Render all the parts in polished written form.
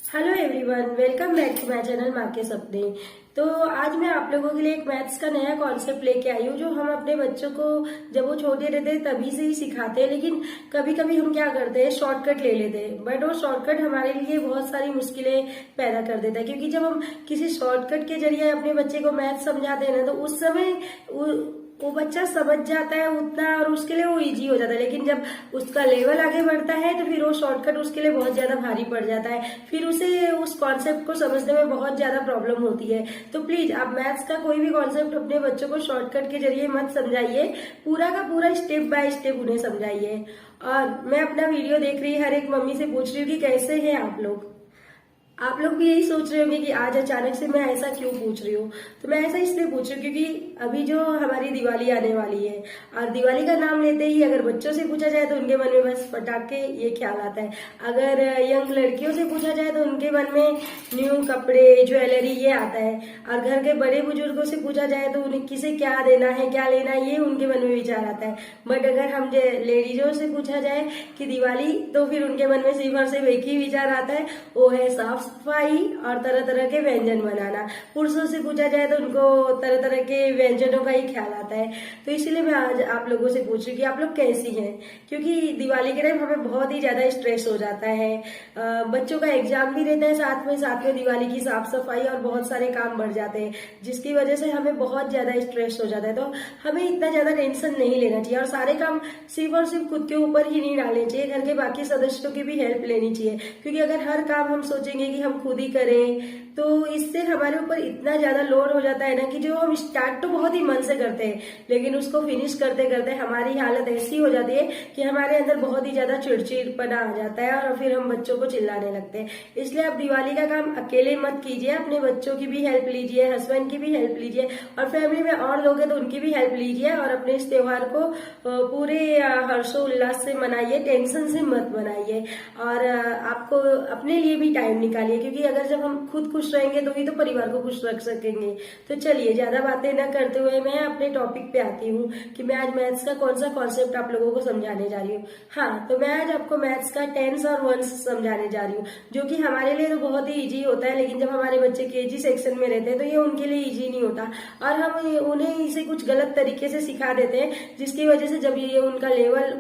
Hello everyone, welcome back to my channel माँ के सपने। तो आज मैं आप लोगों के लिए एक मैथ्स का नया कॉन्सेप्ट लेके आई हूँ जो हम अपने बच्चों को जब वो छोटे रहते हैं तभी से ही सिखाते हैं। लेकिन कभी कभी हम क्या करते हैं, शॉर्टकट ले लेते हैं, बट वो शॉर्टकट हमारे लिए बहुत सारी मुश्किलें पैदा कर देता है। क्योंकि जब हम किसी शॉर्टकट के जरिए अपने बच्चे को मैथ्स समझाते हैं ना, तो उस समय वो बच्चा समझ जाता है उतना और उसके लिए वो इजी हो जाता है। लेकिन जब उसका लेवल आगे बढ़ता है तो फिर वो शॉर्टकट उसके लिए बहुत ज्यादा भारी पड़ जाता है, फिर उसे उस कॉन्सेप्ट को समझने में बहुत ज्यादा प्रॉब्लम होती है। तो प्लीज आप मैथ्स का कोई भी कॉन्सेप्ट अपने बच्चों को शॉर्टकट के जरिए मत समझाइए, पूरा का पूरा स्टेप बाय स्टेप उन्हें समझाइए। और मैं अपना वीडियो देख रही हर एक मम्मी से पूछ रही हूँ कि कैसे हैं आप लोग। आप लोग भी यही सोच रहे होंगे कि आज अचानक से मैं ऐसा क्यों पूछ रही हूँ। तो मैं ऐसा इसलिए पूछ रही हूँ क्योंकि अभी जो हमारी दिवाली आने वाली है, और दिवाली का नाम लेते ही अगर बच्चों से पूछा जाए तो उनके मन में बस पटाखे ये ख्याल आता है। अगर यंग लड़कियों से पूछा जाए तो उनके मन में न्यू कपड़े, ज्वेलरी ये आता है। और घर के बड़े बुजुर्गों से पूछा जाए तो उन्हें किसे क्या देना है, क्या लेना है, ये उनके मन में विचार आता है। बट अगर हम लेडीजों से पूछा जाए कि दिवाली, तो फिर उनके मन में सिर्फ और सिर्फ एक ही विचार आता है, वो है साफ सफाई और तरह तरह के व्यंजन बनाना। पुरुषों से पूछा जाए तो उनको तरह तरह के व्यंजनों का ही ख्याल आता है। तो इसीलिए मैं आज आप लोगों से पूछ रही हूँ कि आप लोग कैसी हैं। क्योंकि दिवाली के टाइम हमें बहुत ही ज्यादा स्ट्रेस हो जाता है, बच्चों का एग्जाम भी रहता है, साथ में दिवाली की साफ सफाई और बहुत सारे काम बढ़ जाते हैं, जिसकी वजह से हमें बहुत ज्यादा स्ट्रेस हो जाता है। तो हमें इतना ज्यादा टेंशन नहीं लेना चाहिए और सारे काम सिर्फ और सिर्फ खुद के ऊपर ही नहीं डालने चाहिए, घर के बाकी सदस्यों की भी हेल्प लेनी चाहिए। क्योंकि अगर हर काम हम सोचेंगे कि हम खुद ही करें तो इससे हमारे ऊपर इतना ज्यादा लोड हो जाता है ना कि जो हम स्टार्ट तो बहुत ही मन से करते हैं, लेकिन उसको फिनिश करते करते हमारी हालत ऐसी हो जाती है कि हमारे अंदर बहुत ही ज्यादा चिड़चिड़पना आ जाता है और फिर हम बच्चों को चिल्लाने लगते हैं। इसलिए आप दिवाली का काम अकेले मत कीजिए, अपने बच्चों की भी हेल्प लीजिए, हस्बैंड की भी हेल्प लीजिए, और फैमिली में और लोग हैं तो उनकी भी हेल्प लीजिए। और अपने इस त्योहार को पूरे हर्षोल्लास से मनाइए, टेंशन से मत मनाइए। और आपको अपने लिए भी टाइम निकालिए, क्योंकि अगर जब हम खुद खुश रहेंगे तो ही तो परिवार को खुश रख सकेंगे। तो चलिए ज्यादा बातें न करते हुए मैं अपने टॉपिक पे आती हूँ कि मैं आज मैथ्स का कौन सा कॉन्सेप्ट आप लोगों को समझाने जा रही हूँ। हाँ, तो मैं आज आपको मैथ्स का टेंस और वंस समझाने जा रही हूँ, जो कि हमारे लिए तो बहुत ही इजी होता है, लेकिन जब हमारे बच्चे केजी सेक्शन में रहते हैं तो ये उनके लिए इजी नहीं होता और हम उन्हें इसे कुछ गलत तरीके से सिखा देते हैं, जिसकी वजह से जब ये उनका लेवल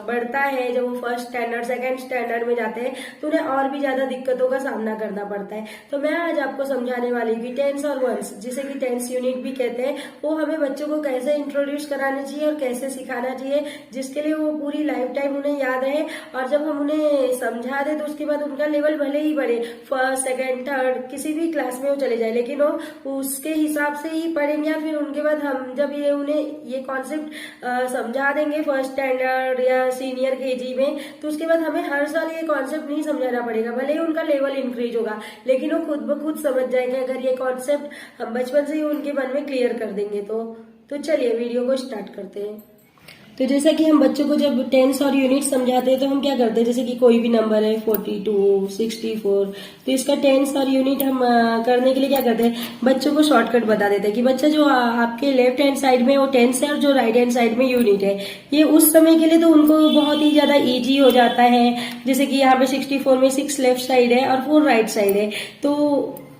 बढ़ता है, जब वो फर्स्ट स्टैंडर्ड, सेकेंड स्टैंडर्ड में जाते हैं तो उन्हें और भी ज्यादा दिक्कतों का सामना करना पड़ता है। तो मैं आज आपको समझाने वाली हूँ टेंस और वंस, जिसे कि टेंस यूनिट भी कहते हैं, वो हमें बच्चों को कैसे इंट्रोड्यूस कराना चाहिए और कैसे सिखाना चाहिए, जिसके लिए वो पूरी लाइफ टाइम उन्हें याद रहे। और जब हम उन्हें समझा दें तो उसके बाद उनका लेवल भले ही बढ़े, फर्स्ट, सेकेंड, थर्ड, किसी भी क्लास में वो चले जाए, लेकिन वो उसके हिसाब से ही पढ़ेंगे। या फिर उनके बाद हम जब उन्हें ये कॉन्सेप्ट समझा देंगे फर्स्ट स्टैंडर्ड या सीनियर केजी में, तो उसके बाद हमें हर साल ये कॉन्सेप्ट नहीं समझाना पड़ेगा, भले ही उनका लेवल इंक्रीज होगा, लेकिन वो खुद ब खुद समझ जाएंगे अगर ये कॉन्सेप्ट हम बचपन से ही उनके मन में क्लियर कर देंगे। तो चलिए वीडियो को स्टार्ट करते हैं। तो जैसा कि हम बच्चों को जब टेंस और यूनिट समझाते हैं तो हम क्या करते हैं, जैसे कि कोई भी नंबर है 42, 64, तो इसका टेंस और यूनिट हम करने के लिए क्या करते हैं, बच्चों को शॉर्टकट बता देते हैं कि बच्चा जो आपके लेफ्ट हैंड साइड में वो टेंस है और जो राइट हैंड साइड में यूनिट है, ये उस समय के लिए तो उनको बहुत ही ज्यादा ईजी हो जाता है। जैसे कि यहाँ पे 64 में 6 लेफ्ट साइड है और 4 राइट साइड है, तो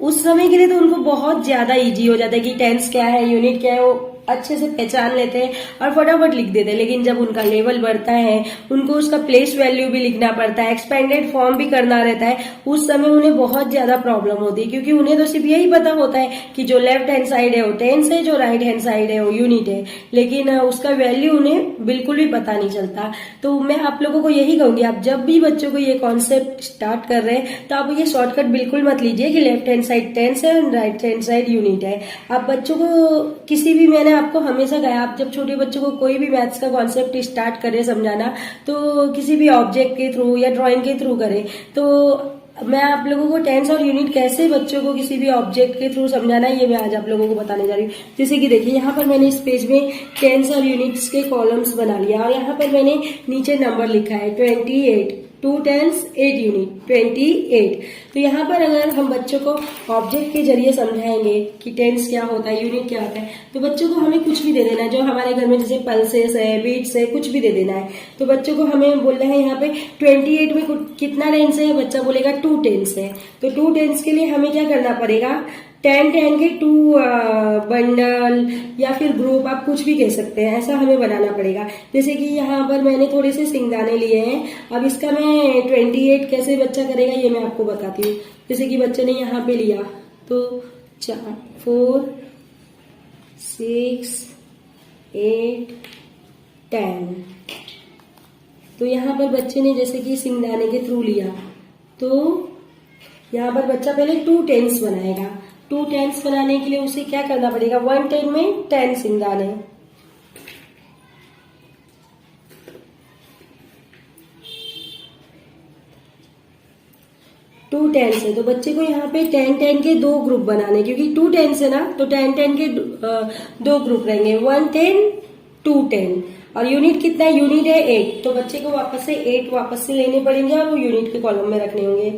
उस समय के लिए तो उनको बहुत ज्यादा इजी हो जाता है कि टेंस क्या है, यूनिट क्या है, वो अच्छे से पहचान लेते हैं और फटाफट लिख देते हैं। लेकिन जब उनका लेवल बढ़ता है, उनको उसका प्लेस वैल्यू भी लिखना पड़ता है, एक्सपेंडेड फॉर्म भी करना रहता है, उस समय उन्हें बहुत ज्यादा प्रॉब्लम होती है। क्योंकि उन्हें तो सिर्फ यही पता होता है कि जो लेफ्ट हैंड साइड है वो टेंस है, जो राइट हैंड साइड है वो यूनिट है, लेकिन उसका वैल्यू उन्हें बिल्कुल भी पता नहीं चलता। तो मैं आप लोगों को यही कहूंगी, आप जब भी बच्चों को ये कॉन्सेप्ट स्टार्ट कर रहे हैं तो आप ये शॉर्टकट बिल्कुल मत लीजिए कि लेफ्ट हैंड साइड टेंस है और राइट हैंड साइड यूनिट है। आप बच्चों को किसी भी, मैंने आपको हमेशा कहा, आप जब छोटे बच्चों को कोई भी मैथ्स का कॉन्सेप्ट स्टार्ट करें समझाना, तो किसी भी ऑब्जेक्ट के थ्रू या ड्राइंग के थ्रू करें। तो मैं आप लोगों को टेंस और यूनिट कैसे बच्चों को किसी भी ऑब्जेक्ट के थ्रू समझाना है, ये मैं आज आप लोगों को बताने जा रही हूँ। जैसे कि देखिए, यहाँ पर मैंने इस पेज में टेंस और यूनिट्स के कॉलम्स बना लिया और यहाँ पर मैंने नीचे नंबर लिखा है 28, 2 टेंस 8 यूनिट 28। तो यहाँ पर अगर हम बच्चों को ऑब्जेक्ट के जरिए समझाएंगे कि टेंस क्या होता है, यूनिट क्या होता है, तो बच्चों को हमें कुछ भी दे देना है। जो हमारे घर में जैसे पल्सेस है, बीट्स है, कुछ भी दे देना है। तो बच्चों को हमें बोलना है यहाँ पे 28 में कितना टेंस है, बच्चा बोलेगा 2 टेंस है। तो 2 टेंस के लिए हमें क्या करना पड़ेगा, 10 के 2 बंडल या फिर ग्रुप, आप कुछ भी कह सकते हैं, ऐसा हमें बनाना पड़ेगा। जैसे कि यहाँ पर मैंने थोड़े से सिंगदाने लिए हैं। अब इसका मैं 28 कैसे बच्चा करेगा ये मैं आपको बताती हूँ। जैसे कि बच्चे ने यहाँ पे लिया तो 4 6 8 10। तो यहाँ पर बच्चे ने जैसे कि सिंगदाने के थ्रू लिया तो यहाँ पर बच्चा पहले 2 टेंस बनाएगा। 2 टेंस बनाने के लिए उसे क्या करना पड़ेगा, 1 10 में 10 सिंगदाने। टू टेंस है तो बच्चे को यहाँ पे 10 के 2 ग्रुप बनाने, क्योंकि 2 टेंस है ना, तो 10 के 2 ग्रुप रहेंगे, 1 10 2 10। और यूनिट कितना है, यूनिट है 8। तो बच्चे को वापस से 8 वापस से लेने पड़ेंगे और वो यूनिट के कॉलम में रखने होंगे।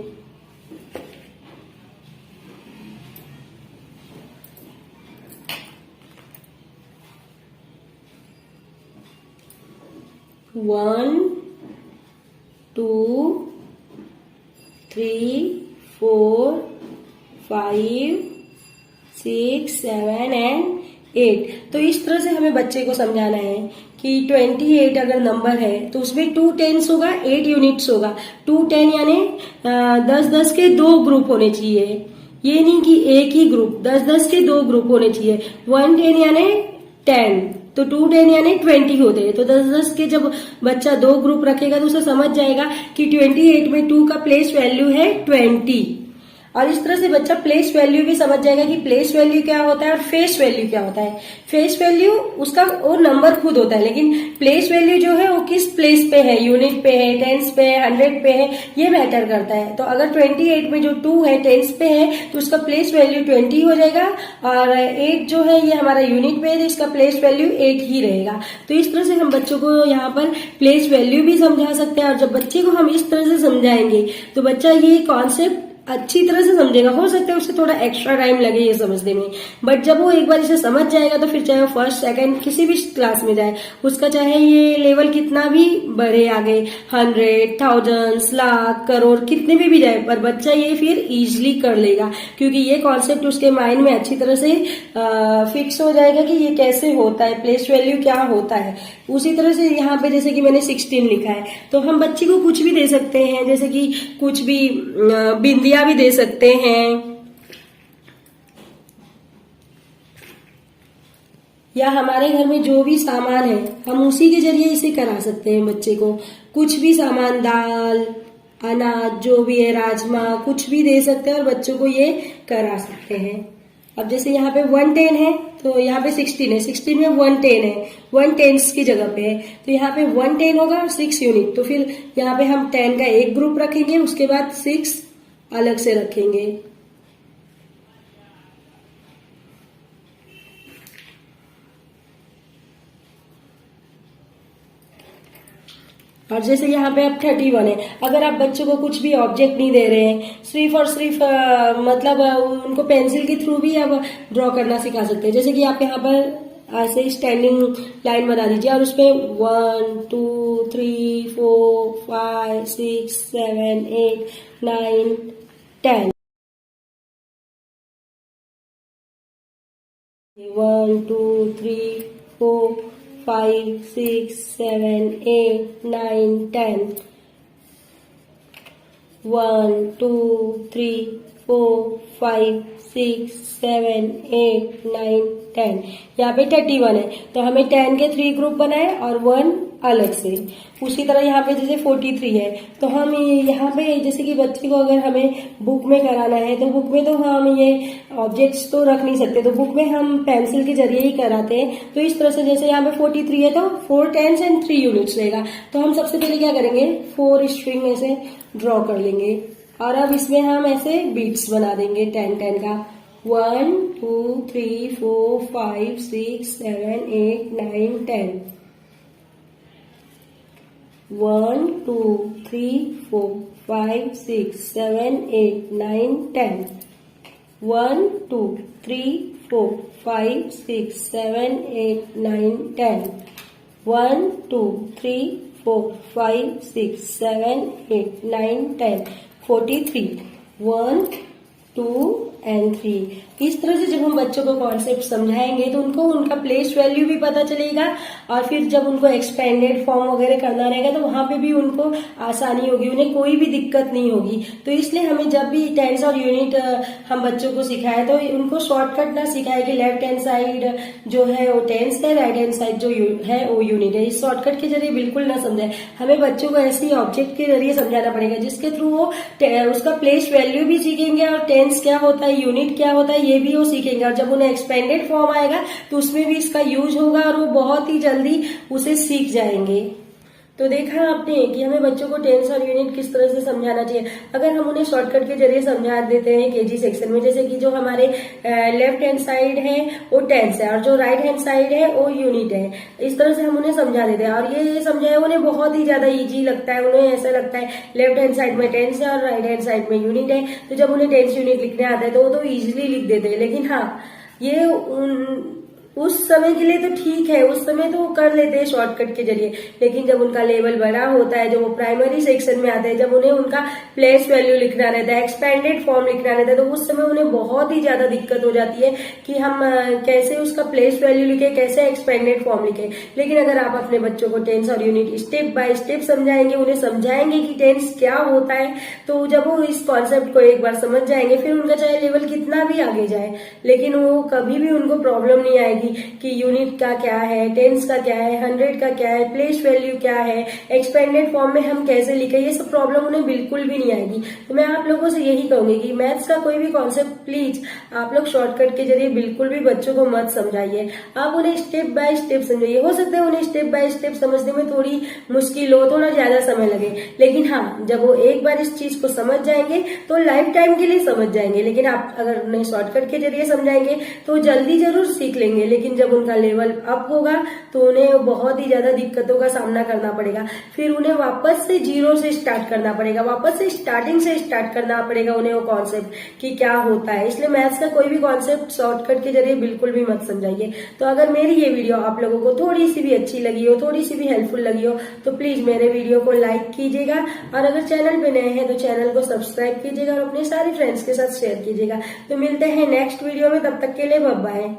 One 2 3 4 5 6 7 and 8। तो इस तरह से हमें बच्चे को समझाना है कि 28 अगर नंबर है तो उसमें 2 टेंस होगा, 8 यूनिट्स होगा। 2 10 यानी 10 के 2 ग्रुप होने चाहिए, ये नहीं कि एक ही ग्रुप, 10 के 2 ग्रुप होने चाहिए। 1 10 यानी 10, तो 2 10 यानी 20 होते हैं। तो 10 के जब बच्चा 2 ग्रुप रखेगा तो उसे समझ जाएगा कि 28 में 2 का प्लेस वैल्यू है 20। और इस तरह से बच्चा प्लेस वैल्यू भी समझ जाएगा कि प्लेस वैल्यू क्या होता है और फेस वैल्यू क्या होता है। फेस वैल्यू उसका वो नंबर खुद होता है, लेकिन प्लेस वैल्यू जो है वो किस प्लेस पे है, यूनिट पे है, टेंस पे है, 100 पे है, ये मैटर करता है। तो अगर 28 में जो 2 है टेंस पे है तो उसका प्लेस वैल्यू 20 हो जाएगा, और 8 जो है ये हमारा यूनिट पे है तो इसका प्लेस वैल्यू 8 ही रहेगा। तो इस तरह से हम बच्चों को यहाँ पर प्लेस वैल्यू भी समझा सकते हैं। और जब बच्चे को हम इस तरह से समझाएंगे तो बच्चा ये कॉन्सेप्ट अच्छी तरह से समझेगा। हो सकता है उसे थोड़ा एक्स्ट्रा टाइम लगे ये समझने में, बट जब वो एक बार इसे समझ जाएगा तो फिर चाहे वो फर्स्ट सेकंड किसी भी क्लास में जाए, उसका चाहे ये लेवल कितना भी बढ़े आगे, 100 1000 लाख करोड़ कितने भी जाए, पर बच्चा ये फिर इजीली कर लेगा, क्योंकि ये कॉन्सेप्ट उसके माइंड में अच्छी तरह से फिक्स हो जाएगा कि ये कैसे होता है, प्लेस वैल्यू क्या होता है। उसी तरह से यहाँ पे जैसे कि मैंने 16 लिखा है तो हम बच्चे को कुछ भी दे सकते हैं, जैसे कि कुछ भी बिंदिया भी दे सकते हैं, या हमारे घर में जो भी सामान है हम उसी के जरिए इसे करा सकते हैं। बच्चे को कुछ भी सामान, दाल अनाज जो भी है, राजमा, कुछ भी दे सकते हैं और बच्चों को ये करा सकते हैं। अब जैसे यहाँ पे 1 10 है तो यहाँ पे 16 है, 16 में 1 10 है, 1 टेंस की जगह पे है, तो यहाँ पे 1 10 होगा और 6 यूनिट। तो फिर यहाँ पे हम 10 का एक ग्रुप रखेंगे, उसके बाद 6 अलग से रखेंगे। और जैसे यहाँ पे अब 31 है, अगर आप बच्चों को कुछ भी ऑब्जेक्ट नहीं दे रहे हैं, सिर्फ और सिर्फ मतलब उनको पेंसिल के थ्रू भी आप ड्रॉ करना सिखा सकते हैं। जैसे कि आप यहाँ पर ऐसे स्टैंडिंग लाइन बना दीजिए और उसपे 1 2 3 4 5 6 7 8 9 10, 1 2 3 4 5 6 7 8 9 10, 1 2 3 4 5 6 7 8 9 10। यहाँ पे 31 है तो हमें 10 के 3 ग्रुप बनाए और 1 अलग से। उसी तरह यहाँ पे जैसे 43 है तो हम यहाँ पे जैसे कि बच्चे को अगर हमें बुक में कराना है तो बुक में तो हम ये ऑब्जेक्ट्स तो रख नहीं सकते, तो बुक में हम पेंसिल के जरिए ही कराते हैं। तो इस तरह से जैसे यहाँ पे 43 है तो 4 टेंस एंड 3 यूनिट्स रहेगा। तो हम सबसे पहले क्या करेंगे, 4 स्ट्रिंग में से ड्रॉ कर लेंगे और अब इसमें हम ऐसे बीट्स बना देंगे 10 10 का, 1 2 3 4 5 6 7 8 9 10। 1 2 3 4 5 6 7 8 9 10 1 2 3 4 5 6 7 8 9 10 1 2 3 4 5 6 7 8 9 10 43 1 2 एंड 3। इस तरह से जब हम बच्चों को कॉन्सेप्ट समझाएंगे तो उनको उनका प्लेस वैल्यू भी पता चलेगा, और फिर जब उनको एक्सपेंडेड फॉर्म वगैरह करना रहेगा तो वहां पे भी उनको आसानी होगी, उन्हें कोई भी दिक्कत नहीं होगी। तो इसलिए हमें जब भी टेंस और यूनिट हम बच्चों को सिखाए तो उनको शॉर्टकट ना सिखाए कि लेफ्ट हैंड साइड जो है वो टेंस है, राइट हैंड साइड जो है वो यूनिट है। इस शॉर्टकट के जरिए बिल्कुल ना समझाए, हमें बच्चों को ऐसे ही ऑब्जेक्ट के जरिए समझाना पड़ेगा जिसके थ्रू वो उसका प्लेस वैल्यू भी सीखेंगे और टेंस क्या होता है, यूनिट क्या होता है, ये भी वो सीखेंगे। और जब उन्हें एक्सपेंडेड फॉर्म आएगा तो उसमें भी इसका यूज होगा और वो बहुत ही जल्दी उसे सीख जाएंगे। तो देखा आपने कि हमें बच्चों को टेंस और यूनिट किस तरह से समझाना चाहिए। अगर हम उन्हें शॉर्टकट के जरिए समझा देते हैं केजी सेक्शन में, जैसे कि जो हमारे लेफ्ट हैंड साइड है वो टेंस है और जो राइट हैंड साइड है वो यूनिट है, इस तरह से हम उन्हें समझा देते हैं और ये समझाया उन्हें बहुत ही ज्यादा इजी लगता है। उन्हें ऐसा लगता है लेफ्ट हैंड साइड में टेंस है और राइट हैंड साइड में यूनिट है, तो जब उन्हें टेंस यूनिट लिखने आता है तो वो तो इजिली लिख देते हैं। लेकिन हाँ, ये उस समय के लिए तो ठीक है, उस समय तो वो कर लेते हैं शॉर्टकट के जरिए, लेकिन जब उनका लेवल बड़ा होता है, जब वो प्राइमरी सेक्शन में आते हैं, जब उन्हें उनका प्लेस वैल्यू लिखना रहता है, एक्सपेंडेड फॉर्म लिखना रहता है, तो उस समय उन्हें बहुत ही ज्यादा दिक्कत हो जाती है कि हम कैसे उसका प्लेस वैल्यू लिखे, कैसे एक्सपेंडेड फॉर्म लिखे। लेकिन अगर आप अपने बच्चों को टेंस और यूनिट स्टेप बाय स्टेप समझाएंगे, उन्हें समझाएंगे कि टेंस क्या होता है, तो जब वो इस कॉन्सेप्ट को एक बार समझ जाएंगे, फिर उनका चाहे लेवल कितना भी आगे जाए, लेकिन वो कभी भी उनको प्रॉब्लम नहीं आएगी कि यूनिट का क्या है, टेंस का क्या है, 100 का क्या है, प्लेस वैल्यू क्या है, एक्सपेंडेड फॉर्म में हम कैसे लिखे, ये सब प्रॉब्लम उन्हें बिल्कुल भी नहीं आएगी। तो मैं आप लोगों से यही कहूंगी कि मैथ्स का कोई भी कॉन्सेप्ट प्लीज आप लोग शॉर्टकट के जरिए बिल्कुल भी बच्चों को मत समझाइए, आप उन्हें स्टेप बाय स्टेप समझाइए। हो सकता है उन्हें स्टेप बाय स्टेप समझने में थोड़ी मुश्किल हो, थोड़ा ज्यादा समय लगे, लेकिन हाँ, जब वो एक बार इस चीज को समझ जाएंगे तो लाइफ टाइम के लिए समझ जाएंगे। लेकिन आप अगर उन्हें शॉर्टकट के जरिए समझाएंगे तो जल्दी जरूर सीख लेंगे, लेकिन जब उनका लेवल अप होगा तो उन्हें बहुत ही ज्यादा दिक्कतों का सामना करना पड़ेगा, फिर उन्हें वापस से जीरो से स्टार्ट करना पड़ेगा, वापस से स्टार्टिंग से स्टार्ट करना पड़ेगा उन्हें वो कॉन्सेप्ट कि क्या होता है। इसलिए मैथ्स का कोई भी कॉन्सेप्ट शॉर्टकट के जरिए बिल्कुल भी मत समझाइए। तो अगर मेरी ये वीडियो आप लोगों को थोड़ी सी भी अच्छी लगी हो, थोड़ी सी भी हेल्पफुल लगी हो, तो प्लीज मेरे वीडियो को लाइक कीजिएगा, और अगर चैनल पे नए हैं तो चैनल को सब्सक्राइब कीजिएगा और अपने सारे फ्रेंड्स के साथ शेयर कीजिएगा। तो मिलते हैं नेक्स्ट वीडियो में, तब तक के लिए बाय बाय।